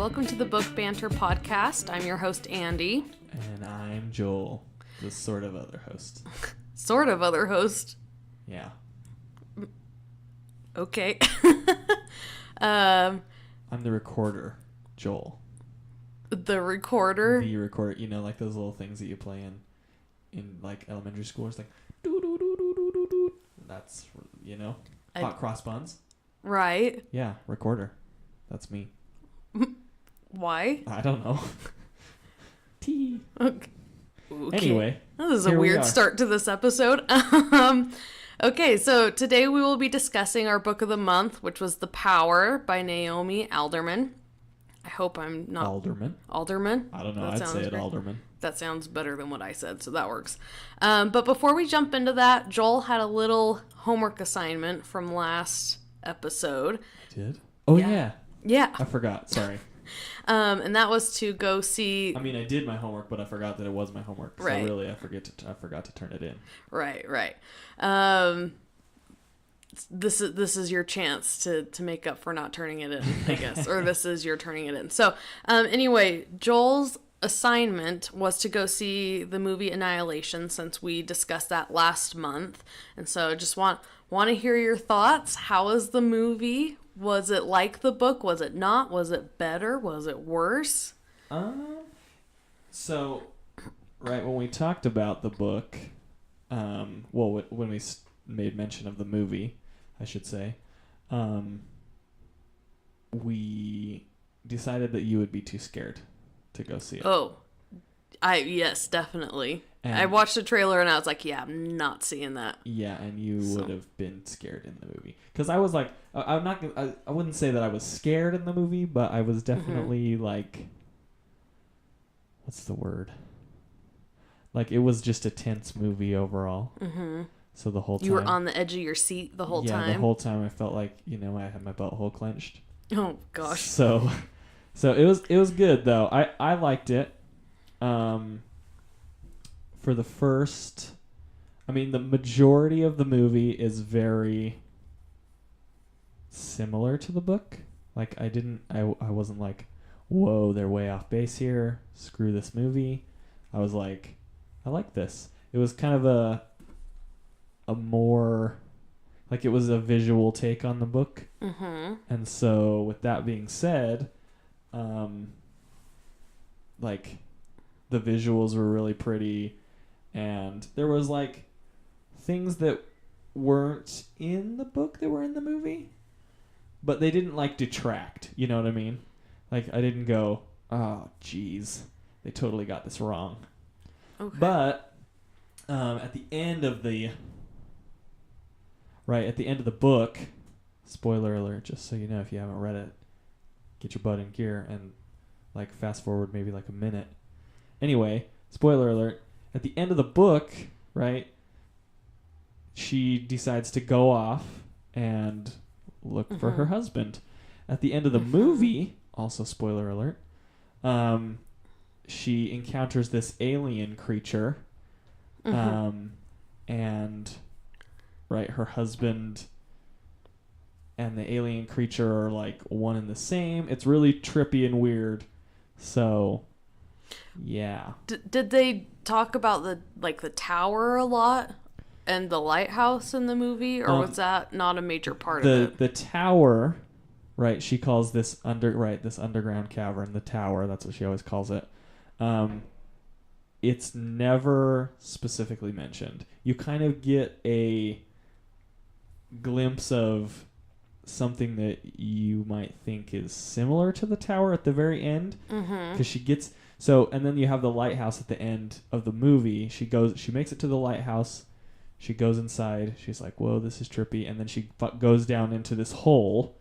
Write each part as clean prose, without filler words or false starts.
welcome to the Book Banter Podcast. I'm your host, Andy. And I'm Joel, the sort of other host. Sort of other host? Yeah. Okay. I'm the recorder, Joel. The recorder? The recorder, you know, like those little things that you play in like elementary school. It's like, doo-doo-doo-doo-doo-doo. That's, you know, hot cross buns. Right. Yeah, recorder. That's me. Why? I don't know. T. Okay. Anyway. This is a weird start to this episode. Okay, so today we will be discussing our book of the month, which was The Power by Naomi Alderman. I hope I'm not... Alderman? Alderman? I don't know. I'd say it Alderman. That sounds better than what I said, so that works. But before we jump into that, Joel had a little homework assignment from last episode. I did? Oh, yeah. Yeah. I forgot. Sorry. And that was to go see... I mean, I did my homework, but I forgot that it was my homework. So right. really, I forgot to turn it in. Right. This is your chance to make up for not turning it in, I guess. Or this is your turning it in. So, anyway, Joel's assignment was to go see the movie Annihilation, since we discussed that last month. And so just want to hear your thoughts. How was the movie? Was it like the book? Was it not? Was it better? Was it worse? So, right, when we talked about the book, when we made mention of the movie, I should say, we decided that you would be too scared to go see it. Oh, yes, definitely. And I watched the trailer and I was like, yeah, I'm not seeing that. Yeah, and you would have been scared in the movie. Because I was like, I wouldn't say that I was scared in the movie, but I was definitely like, what's the word? Like, it was just a tense movie overall. Mm-hmm. So the whole time. You were on the edge of your seat the whole time? Yeah, the whole time I felt like, I had my butthole clenched. Oh, gosh. So it was good, though. I liked it. For the first... the majority of the movie is very similar to the book. Like, I wasn't like, whoa, they're way off base here. Screw this movie. I was like, I like this. It was kind of a more... Like, it was a visual take on the book. Mm-hmm. And so, with that being said, like, the visuals were really pretty, and there was, like, things that weren't in the book that were in the movie, but they didn't, like, detract, you know what I mean? Like, I didn't go, oh, geez, they totally got this wrong. Okay. But, at the end of the book, spoiler alert, just so you know if you haven't read it, get your butt in gear and, like, fast forward maybe like a minute. Anyway, spoiler alert, at the end of the book, right, she decides to go off and look for her husband. At the end of the movie, also spoiler alert, she encounters this alien creature, and, right, her husband and the alien creature are, like, one and the same. It's really trippy and weird. So, yeah. Did they talk about the tower a lot and the lighthouse in the movie, or was that not a major part of it? The tower, right? She calls this underground cavern the tower. That's what she always calls it. It's never specifically mentioned. You kind of get a glimpse of something that you might think is similar to the tower at the very end, because she gets and then you have the lighthouse at the end of the movie. She makes it to the lighthouse, she goes inside, she's like, whoa, this is trippy, and then she goes down into this hole,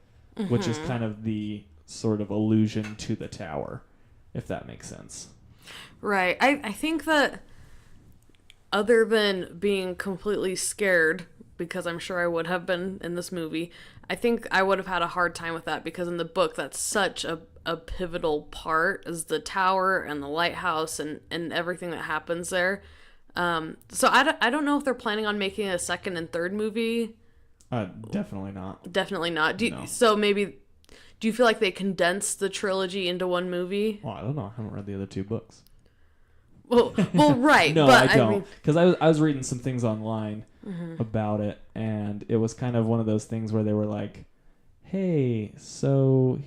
which is kind of the sort of allusion to the tower, if that makes sense. Right. I think that other than being completely scared, because I'm sure I would have been in this movie, I think I would have had a hard time with that, because in the book that's such a pivotal part, is the tower and the lighthouse and everything that happens there. So I don't know if they're planning on making a second and third movie. Definitely not. Definitely not. No. So maybe Do you feel like they condensed the trilogy into one movie? Well, I don't know. I haven't read the other two books. Well, right. No, but I don't. Because I was reading some things online about it, and it was kind of one of those things where they were like, hey, so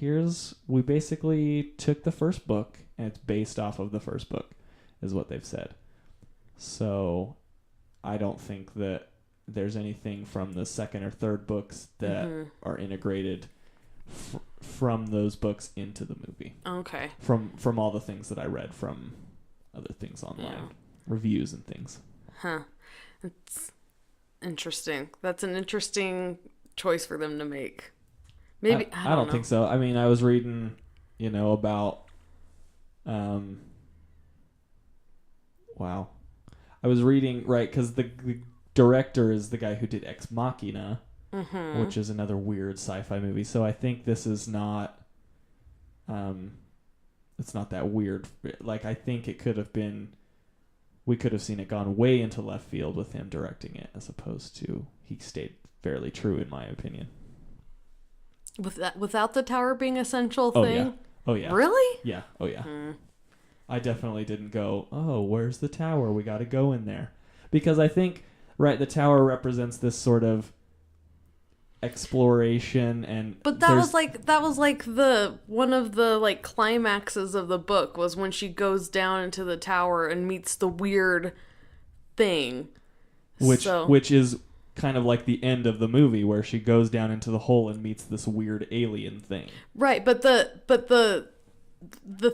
we basically took the first book, and it's based off of the first book, is what they've said. So I don't think that there's anything from the second or third books that are integrated from those books into the movie. Okay. From all the things that I read from other things online, reviews and things. Huh. It's interesting. That's an interesting choice for them to make. Maybe I don't know. think so. I mean, I was reading, about wow. I was reading, right, because the director is the guy who did Ex Machina, which is another weird sci-fi movie. So I think this is not, it's not that weird. Like, I think it could have been, we could have seen it gone way into left field with him directing it, as opposed to, he stayed fairly true, in my opinion. Without the tower being a central thing? Oh, yeah. Really? Yeah. Oh, yeah. I definitely didn't go, oh, where's the tower? We got to go in there. Because I think, right, the tower represents this sort of exploration and... But that was like the one of the like climaxes of the book was when she goes down into the tower and meets the weird thing. Which is kind of like the end of the movie where she goes down into the hole and meets this weird alien thing. Right, but the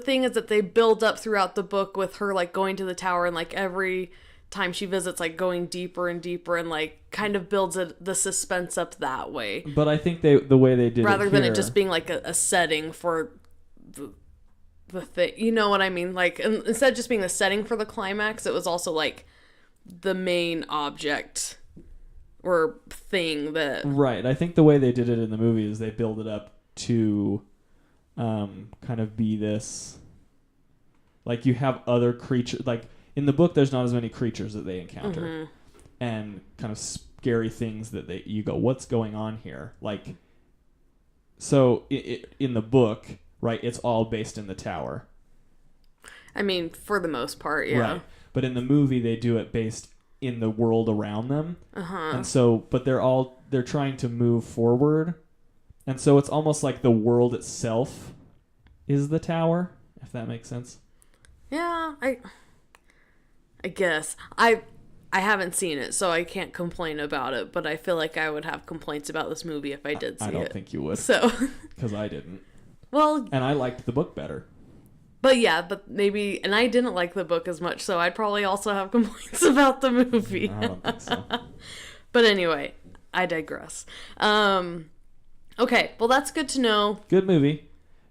thing is that they build up throughout the book with her like going to the tower and like every time she visits like going deeper and deeper and like kind of builds the suspense up that way. But I think the way they did rather it than here, it just being like a setting for the thing, you know what I mean? Like instead of just being the setting for the climax, it was also like the main object or thing that... Right. I think the way they did it in the movie is they build it up to kind of be this... Like, you have other creatures... Like, in the book, there's not as many creatures that they encounter. And kind of scary things that you go, what's going on here? Like, so in the book, right, it's all based in the tower. I mean, for the most part, yeah. Right. But in the movie, they do it based in the world around them. And so, but they're trying to move forward. And so it's almost like the world itself is the tower, if that makes sense. Yeah, I guess. I haven't seen it, so I can't complain about it, but I feel like I would have complaints about this movie if I did see it. I don't think you would. So, because I didn't. Well, and I liked the book better. But maybe, and I didn't like the book as much, so I'd probably also have complaints about the movie. I don't think so. But anyway, I digress. Okay, well that's good to know. Good movie.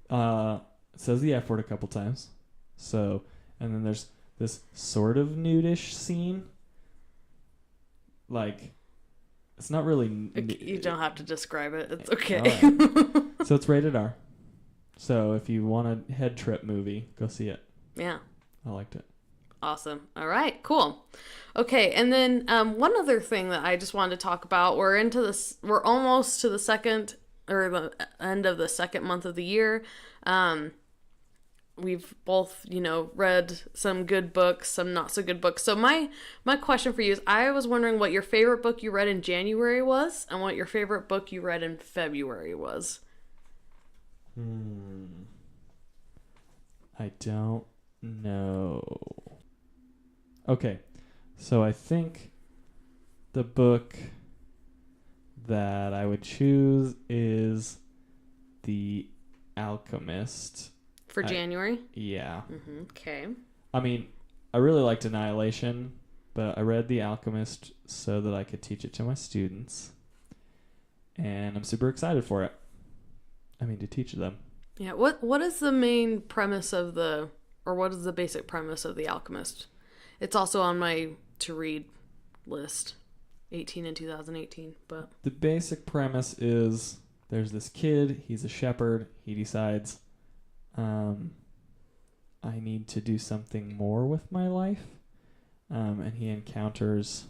It says the F word a couple times. So, and then there's this sort of nudish scene. Like, it's not really... You don't have to describe it. It's okay. Right. So it's rated R. So if you want a head trip movie, go see it. Yeah. I liked it. Awesome. All right, cool. Okay, and then one other thing that I just wanted to talk about. We're almost to the second, or the end of the second month of the year. We've both, read some good books, some not so good books. So my question for you is, I was wondering what your favorite book you read in January was, and what your favorite book you read in February was. I don't know. Okay, so I think the book that I would choose is The Alchemist. For January? Yeah. Okay. I mean, I really liked Annihilation, but I read The Alchemist so that I could teach it to my students. And I'm super excited for it. To teach them. Yeah, what is the main premise what is the basic premise of The Alchemist? It's also on my to-read list, 18 in 2018, but... The basic premise is there's this kid, he's a shepherd, he decides, I need to do something more with my life, and he encounters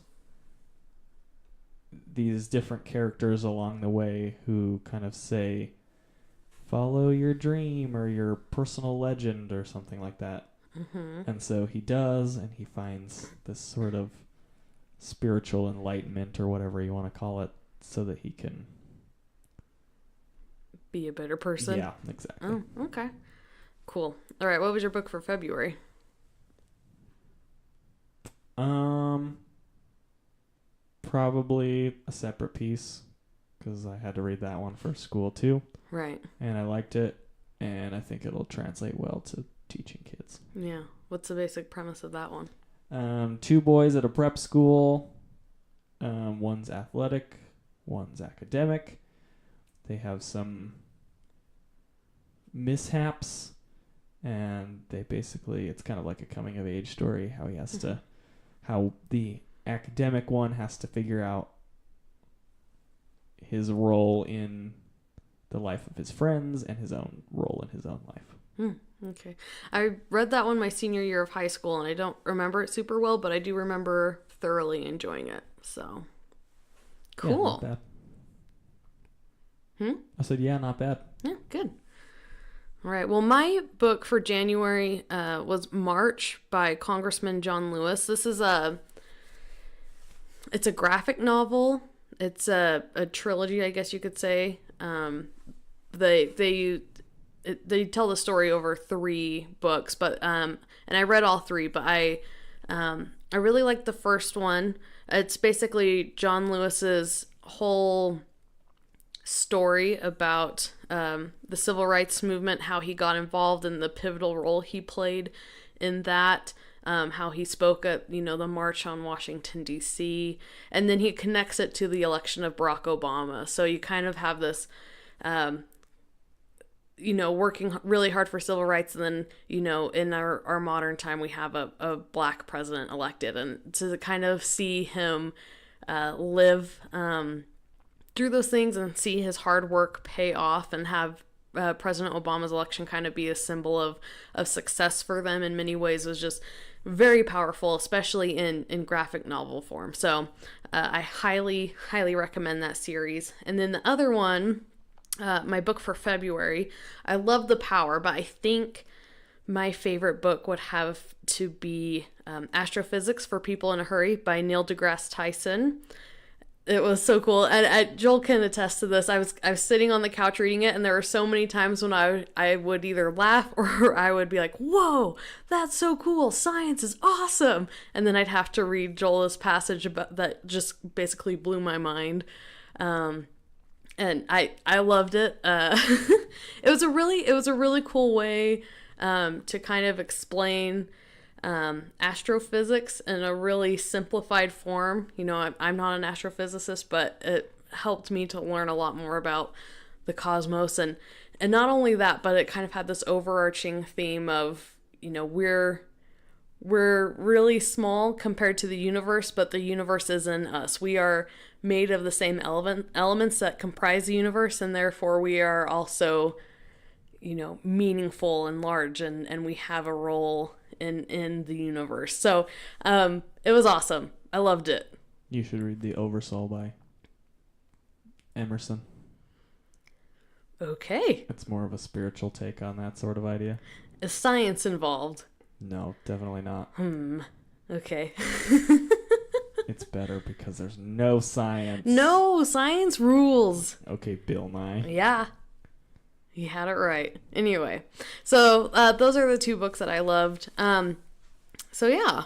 these different characters along the way who kind of say follow your dream or your personal legend or something like that. Mm-hmm. And so he does, and he finds this sort of spiritual enlightenment or whatever you want to call it, so that he can be a better person. Yeah, exactly. Oh, okay. Cool. All right, what was your book for February? Probably a separate piece, because I had to read that one for school too. Right. And I liked it, and I think it'll translate well to teaching kids. Yeah. What's the basic premise of that one? 2 boys at a prep school. One's athletic, one's academic. They have some mishaps, and it's kind of like a coming of age story, how the academic one has to figure out his role in the life of his friends and his own role in his own life. Okay. I read that one my senior year of high school, and I don't remember it super well, but I do remember thoroughly enjoying it. So, cool. Yeah, not bad. I said, yeah, not bad. Yeah, good. All right. Well, my book for January was March by Congressman John Lewis. This is it's a graphic novel. It's a trilogy, I guess you could say. They tell the story over 3 books, but and I read all 3, but I really liked the first one. It's basically John Lewis's whole story about the civil rights movement, how he got involved, and the pivotal role he played in that, how he spoke at the March on Washington, D.C., and then he connects it to the election of Barack Obama. So you kind of have this working really hard for civil rights, and then in our modern time we have a black president elected, and to kind of see him live through those things and see his hard work pay off, and have President Obama's election kind of be a symbol of success for them in many ways, was just very powerful, especially in graphic novel form. So I highly recommend that series. And then the other one, my book for February, I love The Power, but I think my favorite book would have to be Astrophysics for People in a Hurry by Neil deGrasse Tyson. It was so cool, and Joel can attest to this. I was sitting on the couch reading it, and there were so many times when I would either laugh or I would be like, "Whoa, that's so cool! Science is awesome!" And then I'd have to read Joel's passage about that just basically blew my mind. And I loved it. It was a really cool way to kind of explain astrophysics in a really simplified form. I'm not an astrophysicist, but it helped me to learn a lot more about the cosmos, and not only that, but it kind of had this overarching theme of we're really small compared to the universe, but the universe isn't us. We are made of the same elements that comprise the universe, and therefore we are also meaningful and large, and we have a role in the universe. So it was awesome. I loved it. You should read The Oversoul by Emerson. Okay. It's more of a spiritual take on that sort of idea. Is science involved? No, definitely not. Okay. It's better because there's no science. No, science rules. Okay, Bill Nye. Yeah. You had it right. Anyway, so those are the 2 books that I loved. So yeah.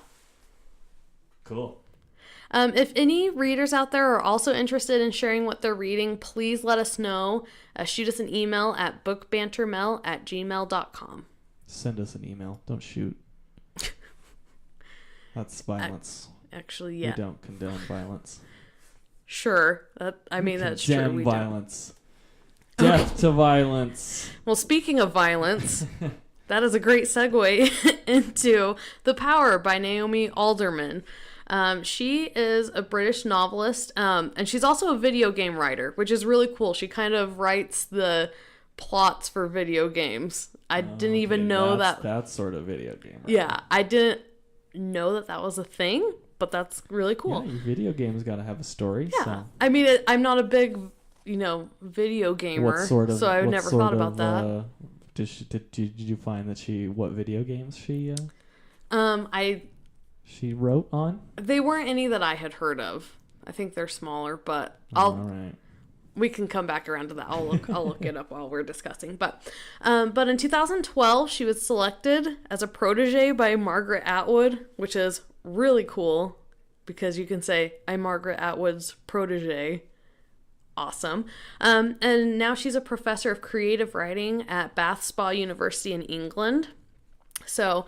Cool. If any readers out there are also interested in sharing what they're reading, please let us know. Shoot us an email at bookbantermel@gmail.com. Send us an email. Don't shoot. That's violence. Actually, yeah. We don't condone violence. Sure. That's true. Condemn We violence. Death to violence. Well, speaking of violence, that is a great segue into The Power by Naomi Alderman. She is a British novelist, and she's also a video game writer, which is really cool. She kind of writes the plots for video games. I didn't even know that. That's sort of video game. Right? Yeah, I didn't know that was a thing, but that's really cool. Yeah, your video game's got to have a story. Yeah, So. I'm not a big video gamer. What sort of? So I've what never sort thought about of, that. Did you find that what video games she I she wrote on? They weren't any that I had heard of. I think they're smaller, but All right. we can come back around to that. I'll look it up while we're discussing. But in 2012, she was selected as a protege by Margaret Atwood, which is really cool because you can say, I'm Margaret Atwood's protege. Awesome. And now she's a professor of creative writing at Bath Spa University in England. So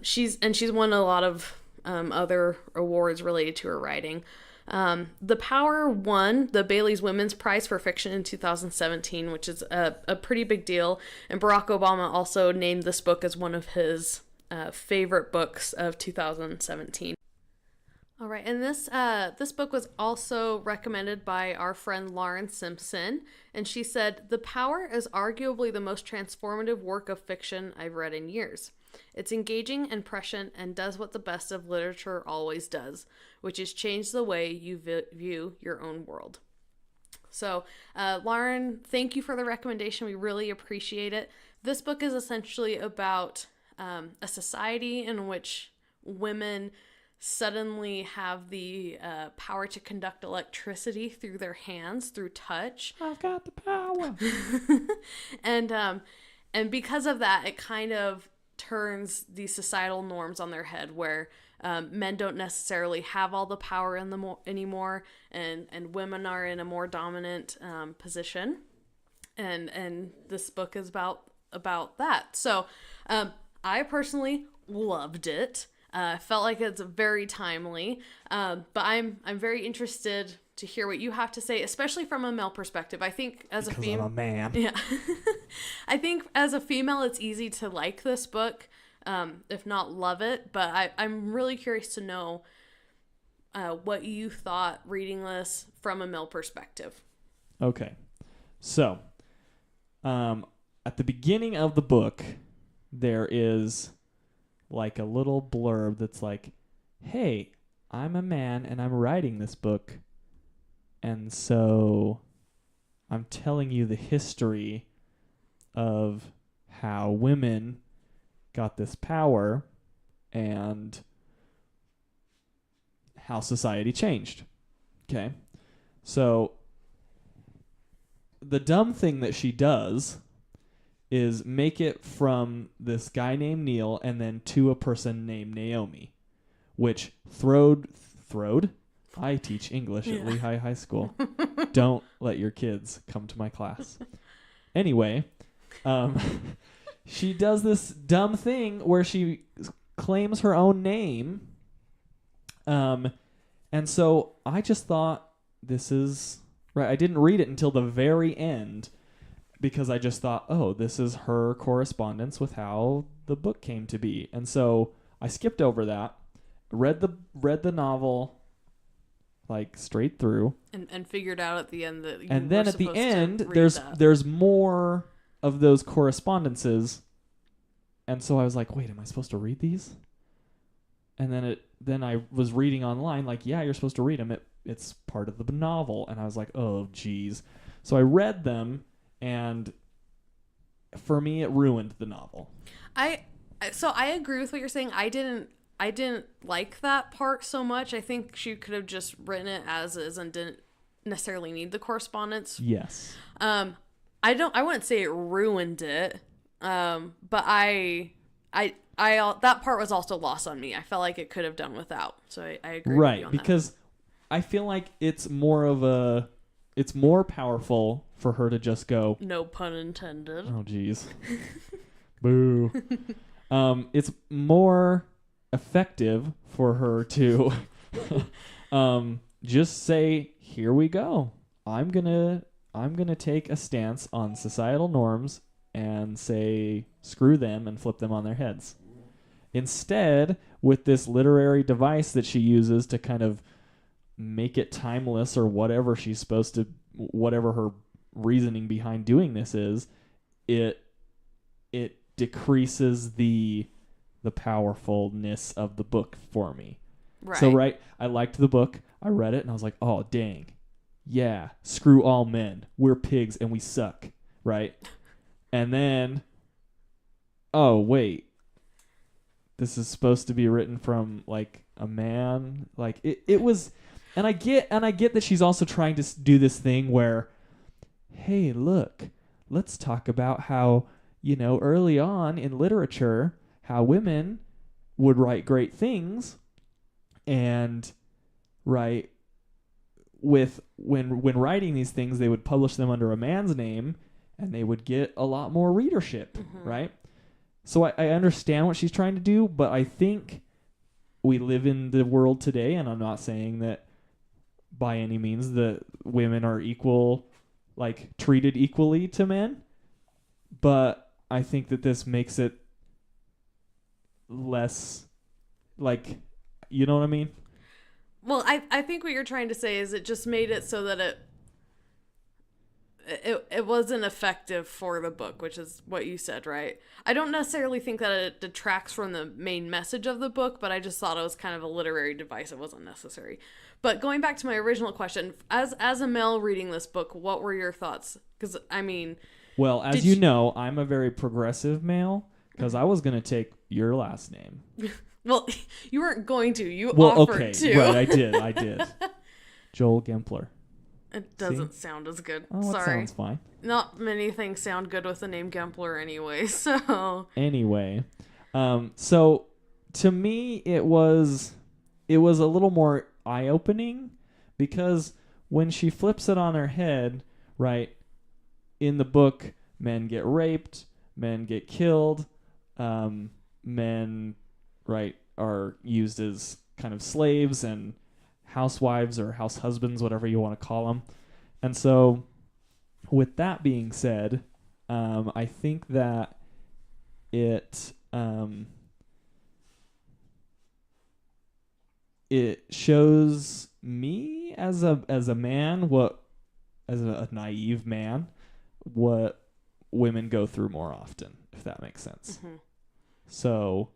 she's won a lot of other awards related to her writing. The Power won the Bailey's Women's Prize for Fiction in 2017, which is a pretty big deal. And Barack Obama also named this book as one of his favorite books of 2017. All right, and this book was also recommended by our friend Lauren Simpson, and she said, "The Power is arguably the most transformative work of fiction I've read in years. It's engaging and prescient and does what the best of literature always does, which is change the way you view your own world." So, Lauren, thank you for the recommendation. We really appreciate it. This book is essentially about a society in which women suddenly have the power to conduct electricity through their hands, through touch. I've got the power. And because of that, it kind of turns these societal norms on their head, where men don't necessarily have all the power anymore, and women are in a more dominant position. And this book is about that. So I personally loved it. Felt like it's very timely, but I'm very interested to hear what you have to say, especially from a male perspective. I think as a female, I'm a man. yeah, I think as a female, it's easy to like this book, if not love it. But I'm really curious to know what you thought reading this from a male perspective. Okay, so at the beginning of the book, there is like a little blurb that's like, hey, I'm a man and I'm writing this book, and so I'm telling you the history of how women got this power and how society changed. Okay? So the dumb thing that she does is make it from this guy named Neil and then to a person named Naomi, which throwed. I teach English at Lehigh High School. Don't let your kids come to my class. Anyway, she does this dumb thing where she claims her own name. And so I just thought, this is right. I didn't read it until the very end, because I just thought, oh, this is her correspondence with how the book came to be. And so I skipped over that, read the novel like straight through, and figured out at the end that you and were then at the supposed to end read that. there's more of those correspondences. And so I was like, wait, am I supposed to read these? And then I was reading online, like, yeah, you're supposed to read them. It's part of the novel. And I was like, oh, geez. So I read them, and for me, it ruined the novel. So I agree with what you're saying. I didn't like that part so much. I think she could have just written it as is and didn't necessarily need the correspondence. Yes. I wouldn't say it ruined it. But I that part was also lost on me. I felt like it could have done without. So I agree with you on because that. I feel like it's more powerful for her to just go, no pun intended. Oh, geez. Boo. It's more effective for her to just say, here we go. I'm gonna take a stance on societal norms and say screw them and flip them on their heads. Instead, with this literary device that she uses to kind of make it timeless, or whatever she's supposed to, whatever her reasoning behind doing this is, it decreases the powerfulness of the book for me. Right. So I liked the book. I read it and I was like, oh, dang. yeah, screw all men. We're pigs and we suck, right? And then, oh, wait. This is supposed to be written from, like, a man. Like, it was... And I get that she's also trying to do this thing where, hey, look, let's talk about how, early on in literature, how women would write great things and write with when writing these things, they would publish them under a man's name and they would get a lot more readership, right? So I understand what she's trying to do, but I think we live in the world today, and I'm not saying that by any means that women are equal, like treated equally to men, but I think that this makes it less, like, you know what I mean? Well, I think what you're trying to say is it just made it so that it wasn't effective for the book, which is what you said, right? I don't necessarily think that it detracts from the main message of the book, but I just thought it was kind of a literary device. It wasn't necessary. But going back to my original question, as a male reading this book, what were your thoughts? Because, I mean... Well, as you know, I'm a very progressive male, because I was going to take your last name. Well, you weren't going to. You offered to. Right, I did. Joel Gempler. It doesn't sound as good. Oh, Sorry. It sounds fine. Not many things sound good with the name Gempler anyway, so... Anyway, so to me, it was a little more eye-opening, because when she flips it on her head, right, in the book, men get raped, men get killed, men, right, are used as kind of slaves and housewives or house husbands, whatever you want to call them. And so with that being said, I think that it shows me as a man, as a naive man, what women go through more often, if that makes sense. Mm-hmm. So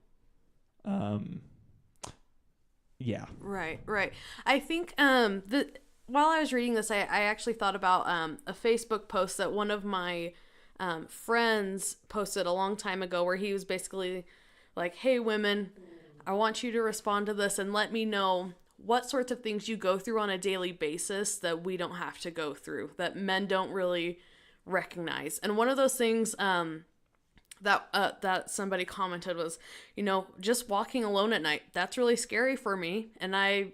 yeah. Right. I think while I was reading this, I actually thought about a Facebook post that one of my friends posted a long time ago, where he was basically like, hey, women, I want you to respond to this and let me know what sorts of things you go through on a daily basis that we don't have to go through, that men don't really recognize. And one of those things that somebody commented was, just walking alone at night, that's really scary for me. And I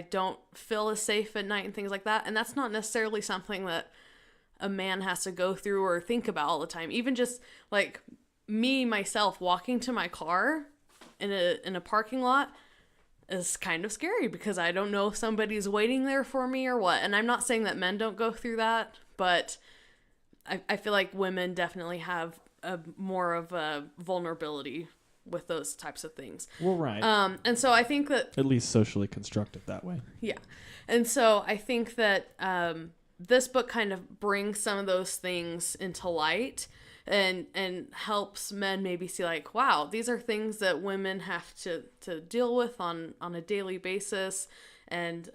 don't feel as safe at night and things like that. And that's not necessarily something that a man has to go through or think about all the time. Even just like me, myself, walking to my car in a parking lot is kind of scary, because I don't know if somebody's waiting there for me or what. And I'm not saying that men don't go through that, but I feel like women definitely have more of a vulnerability with those types of things. Well, right. And so I think that... At least socially constructed that way. Yeah. And so I think that this book kind of brings some of those things into light and helps men maybe see like, wow, these are things that women have to deal with on a daily basis. And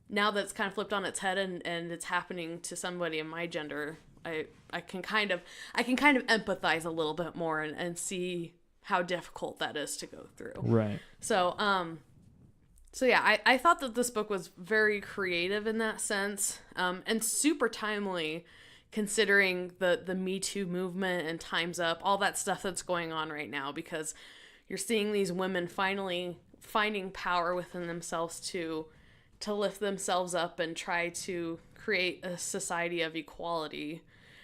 now that it's kind of flipped on its head and it's happening to somebody in my gender, I can kind of empathize a little bit more and see how difficult that is to go through. Right. So yeah, I thought that this book was very creative in that sense, and super timely, considering the Me Too movement and Time's Up, all that stuff that's going on right now, because you're seeing these women finally finding power within themselves to lift themselves up and try to create a society of equality.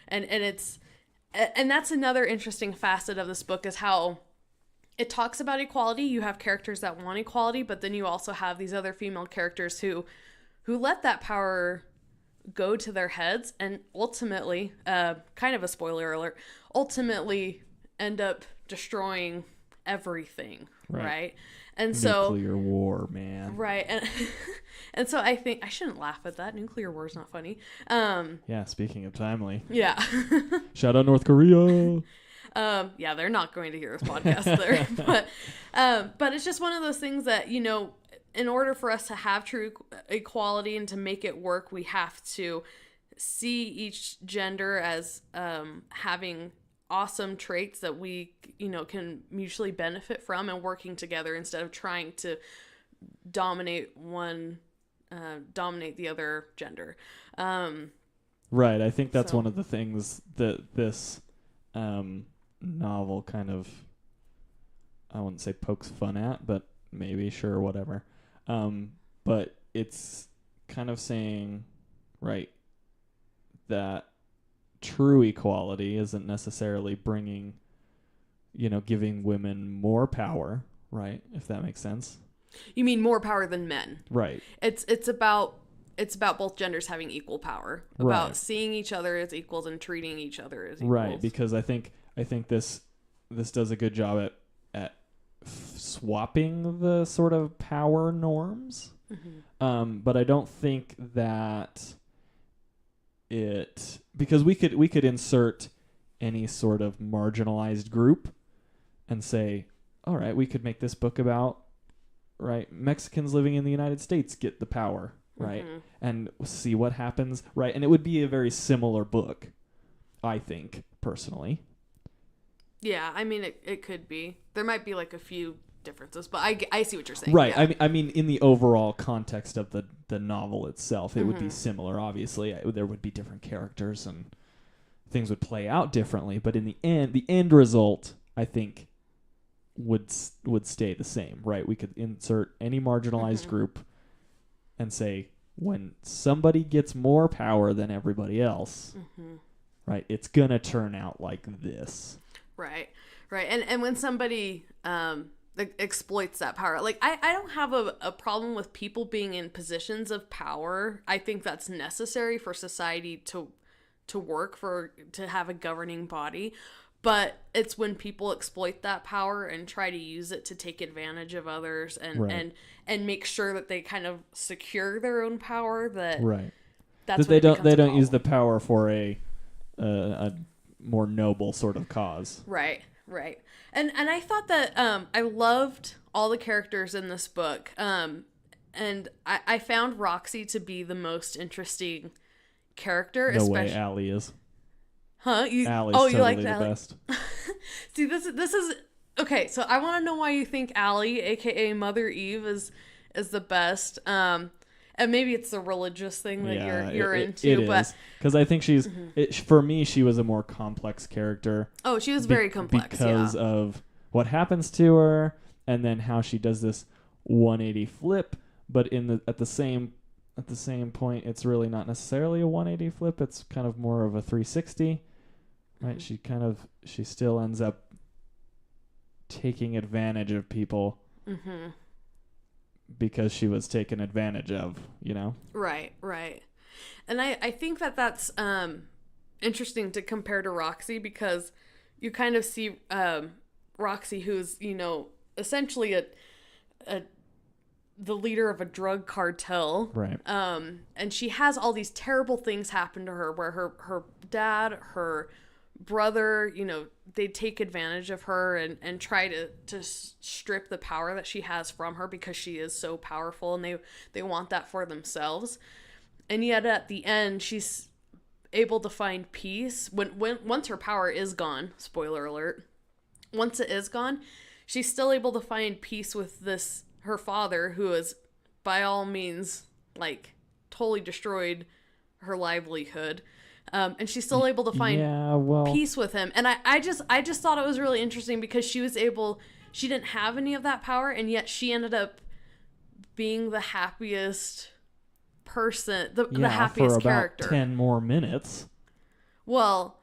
And that's another interesting facet of this book, is how it talks about equality. You have characters that want equality, but then you also have these other female characters who let that power go to their heads and ultimately, kind of a spoiler alert, ultimately end up destroying everything, right? And so nuclear war, man. Right. And so I think I shouldn't laugh at that. Nuclear war is not funny. Yeah, speaking of timely. Yeah. Shout out North Korea. Yeah, they're not going to hear this podcast there. But it's just one of those things that, in order for us to have true equality and to make it work, we have to see each gender as having awesome traits that we, can mutually benefit from, and working together instead of trying to dominate the other gender. Right. I think that's one of the things that this novel kind of, I wouldn't say pokes fun at, but maybe, sure, whatever. But it's kind of saying, right, that true equality isn't necessarily bringing, giving women more power, right? If that makes sense. You mean more power than men? Right. It's about both genders having equal power, about right. seeing each other as equals and treating each other as equals. Right, because I think this does a good job at swapping the sort of power norms. Mm-hmm. But I don't think that because we could insert any sort of marginalized group and say, all right, we could make this book about, right, Mexicans living in the United States get the power, right? Mm-hmm. And see what happens, right? And it would be a very similar book, I think, personally. Yeah, I mean, it could be. There might be like a few differences, but I see what you're saying. Right. Yeah. I mean, in the overall context of the novel itself, it would be similar, obviously. There would be different characters and things would play out differently, but in the end result, I think, would stay the same, right? We could insert any marginalized group and say, when somebody gets more power than everybody else, right, it's going to turn out like this. Right. And when somebody exploits that power, like I don't have a problem with people being in positions of power. I think that's necessary for society to work, to have a governing body. But it's when people exploit that power and try to use it to take advantage of others and make sure that they kind of secure their own power, that's that they don't use the power for a more noble sort of cause. Right. And I thought that I loved all the characters in this book. And I found Roxy to be the most interesting character. No way Allie is. Huh? Allie's totally you like the Allie? Best. See, this is okay. So I want to know why you think Allie, aka Mother Eve, is the best. And maybe it's the religious thing that you're into, but because I think she's for me, she was a more complex character. Oh, she was very complex because of what happens to her, and then how she does this 180 flip. But at the same point, it's really not necessarily a 180 flip. It's kind of more of a 360. Right, she still ends up taking advantage of people because she was taken advantage of, Right. And I think that interesting to compare to Roxy, because you kind of see Roxy, who's, essentially the leader of a drug cartel. Right. And she has all these terrible things happen to her where her dad, her brother, they take advantage of her and try to strip the power that she has from her because she is so powerful, and they want that for themselves. And yet at the end, she's able to find peace once her power is gone. Spoiler alert. Once it is gone, she's still able to find peace with her father, who is by all means like totally destroyed her livelihood. And she's still able to find peace with him. And I just thought it was really interesting because she didn't have any of that power, and yet she ended up being the happiest person, the happiest character. For about 10 more minutes. Well,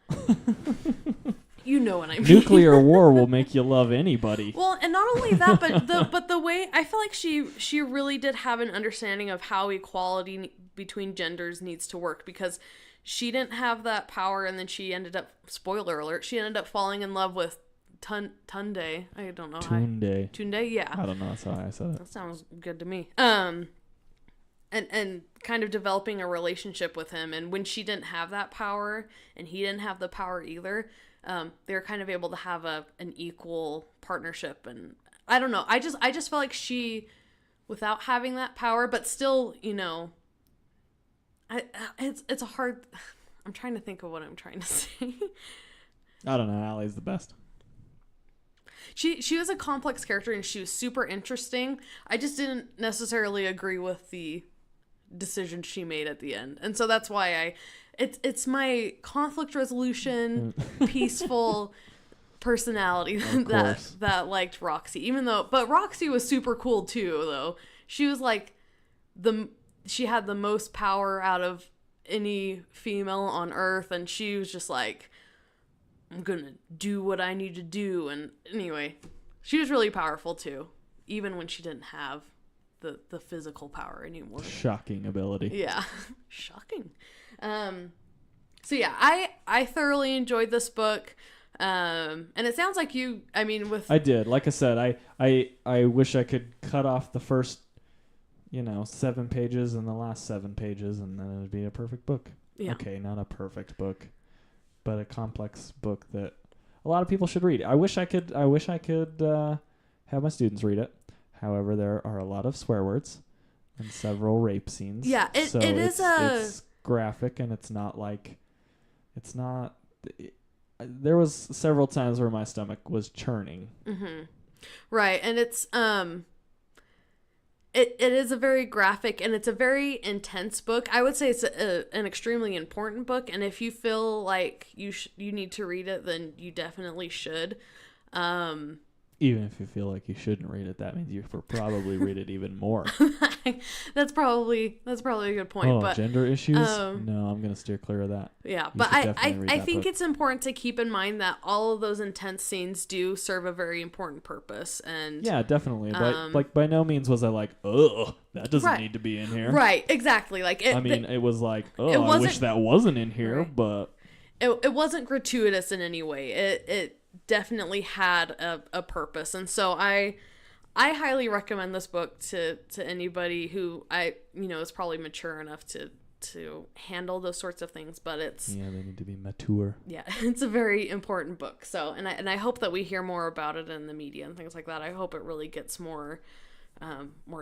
you know what I mean. Nuclear war will make you love anybody. Well, and not only that, but the way I feel like she really did have an understanding of how equality between genders needs to work, because she didn't have that power, and then she ended up, spoiler alert, she ended up falling in love with Tunde. I don't know. Tunde, yeah. I don't know. That's how I said it. That sounds good to me. And kind of developing a relationship with him. And when she didn't have that power, and he didn't have the power either, they were kind of able to have an equal partnership. And I don't know. I just felt like she without having that power, but still, you know, it's a hard. I'm trying to think of what I'm trying to say. I don't know. Allie's the best. She was a complex character and she was super interesting. I just didn't necessarily agree with the decision she made at the end, and so that's why it's my conflict resolution, peaceful personality that liked Roxy. But Roxy was super cool too, though. She was like she had the most power out of any female on Earth, and she was just like, I'm gonna do what I need to do. And anyway, she was really powerful too, even when she didn't have the physical power anymore. Shocking ability. Yeah. Shocking. So yeah, I thoroughly enjoyed this book. And it sounds like I did. Like I said, I wish I could cut off the first 7 pages and the last 7 pages, and then it'd be a perfect book. Yeah. Okay, not a perfect book, but a complex book that a lot of people should read. I wish I could have my students read it. However, there are a lot of swear words and several rape scenes. Yeah, it's graphic, and there was several times where my stomach was churning. Mm-hmm. Right, and it's it is a very graphic, and it's a very intense book. I would say it's an extremely important book, and if you feel like you need to read it, then you definitely should. Even if you feel like you shouldn't read it, that means you should probably read it even more. That's probably a good point. But gender issues? No, I'm going to steer clear of that. Yeah, but I think it's important to keep in mind that all of those intense scenes do serve a very important purpose. And yeah, definitely. But by no means was I like, oh, that doesn't need to be in here. Right, exactly. It was like, oh, I wish that wasn't in here, right. But it wasn't gratuitous in any way. It definitely had a purpose, and so I highly recommend this book to anybody who is probably mature enough to handle those sorts of things. But they need to be mature. Yeah, it's a very important book. So and I hope that we hear more about it in the media and things like that. I hope it really gets more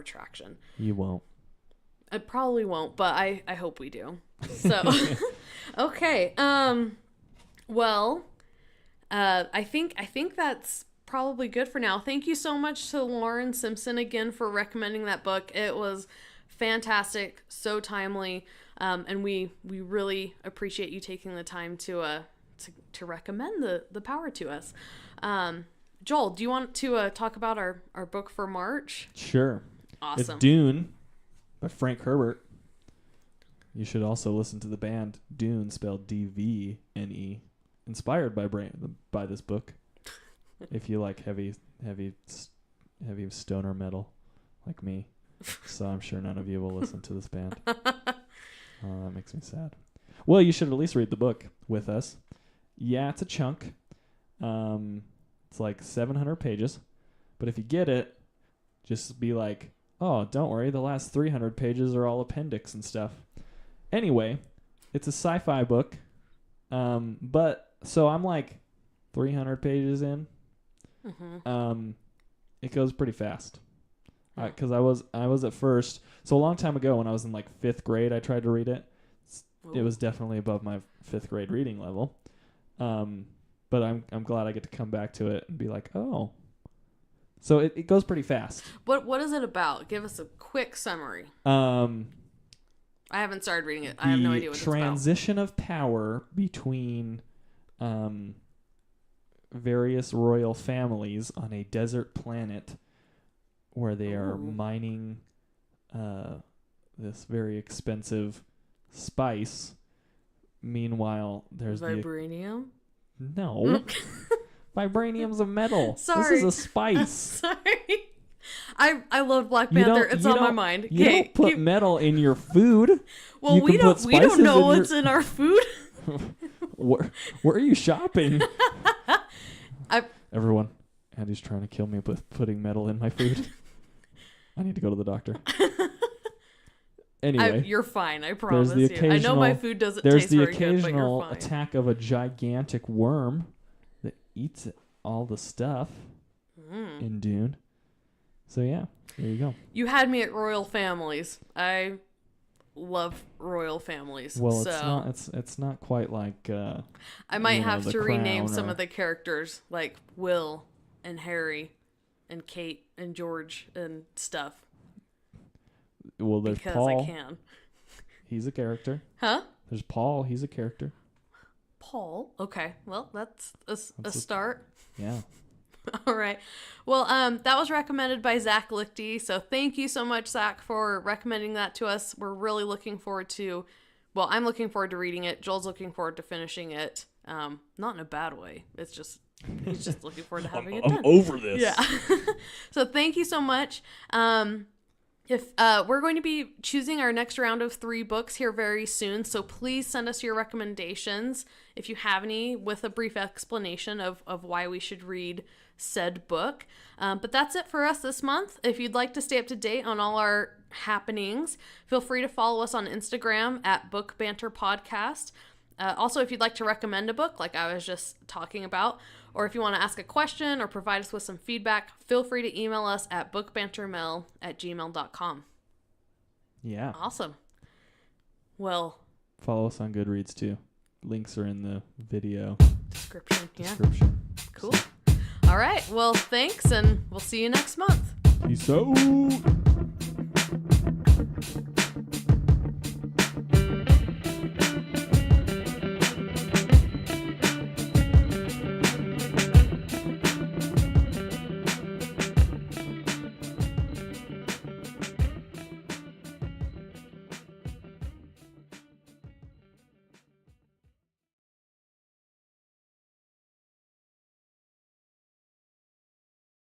traction. You won't. I probably won't, but I hope we do. So okay. Well. I think that's probably good for now. Thank you so much to Lauren Simpson again for recommending that book. It was fantastic, so timely, and we really appreciate you taking the time to recommend the power to us. Joel, do you want to talk about our book for March? Sure. Awesome. It's Dune by Frank Herbert. You should also listen to the band Dune, spelled D-V-N-E. Inspired by this book, if you like heavy stoner metal like me. So I'm sure none of you will listen to this band. Oh, that makes me sad. Well, you should at least read the book with us. Yeah, it's a chunk. It's like 700 pages, but if you get it, just be like, oh, don't worry, the last 300 pages are all appendix and stuff. Anyway, it's a sci-fi book, but so I'm like 300 pages in. Mm-hmm. It goes pretty fast. Because I was at first, so a long time ago when I was in like 5th grade, I tried to read it. Ooh. It was definitely above my 5th grade reading level. But I'm glad I get to come back to it and be like, oh. So it goes pretty fast. What is it about? Give us a quick summary. I haven't started reading it. I have no idea what it's about. The transition of power between various royal families on a desert planet where they are mining this very expensive spice. Meanwhile, there's vibranium? No. Vibranium's a metal. Sorry. This is a spice. Sorry. I love Black Panther. It's on my mind. You don't put metal in your food. Well, we don't know what's in our food. Where are you shopping? Everyone, Andy's trying to kill me with putting metal in my food. I need to go to the doctor. Anyway, you're fine. I promise you. I know my food doesn't taste very good, but you're fine. There's the occasional attack of a gigantic worm that eats all the stuff in Dune. So yeah, there you go. You had me at royal families. I love royal families. Well, so it's not quite like I might have the to rename Crown some or- of the characters, like Will and Harry and Kate and George and stuff, Well, there's because Paul. I can. He's a character. Huh? There's Paul. He's a character. Paul. Okay. Well, that's a That's a- start. Yeah. All right. Well, that was recommended by Zach Lichty. So thank you so much, Zach, for recommending that to us. We're really looking forward to, well, I'm looking forward to reading it. Joel's looking forward to finishing it. Not in a bad way. It's just, he's just looking forward to having it done. I'm over this. Yeah. So thank you so much. If we're going to be choosing our next round of 3 books here very soon, so please send us your recommendations if you have any, with a brief explanation of why we should read said book. But that's it for us this month. If you'd like to stay up to date on all our happenings, feel free to follow us on Instagram at Book Banter Podcast. Also, if you'd like to recommend a book like I was just talking about, or if you want to ask a question or provide us with some feedback, feel free to email us at bookbantermail@gmail.com. Yeah. Awesome. Well, Follow us on Goodreads too. Links are in the video description. Yeah. description. Cool. All right. Well, thanks, and we'll see you next month. Peace out.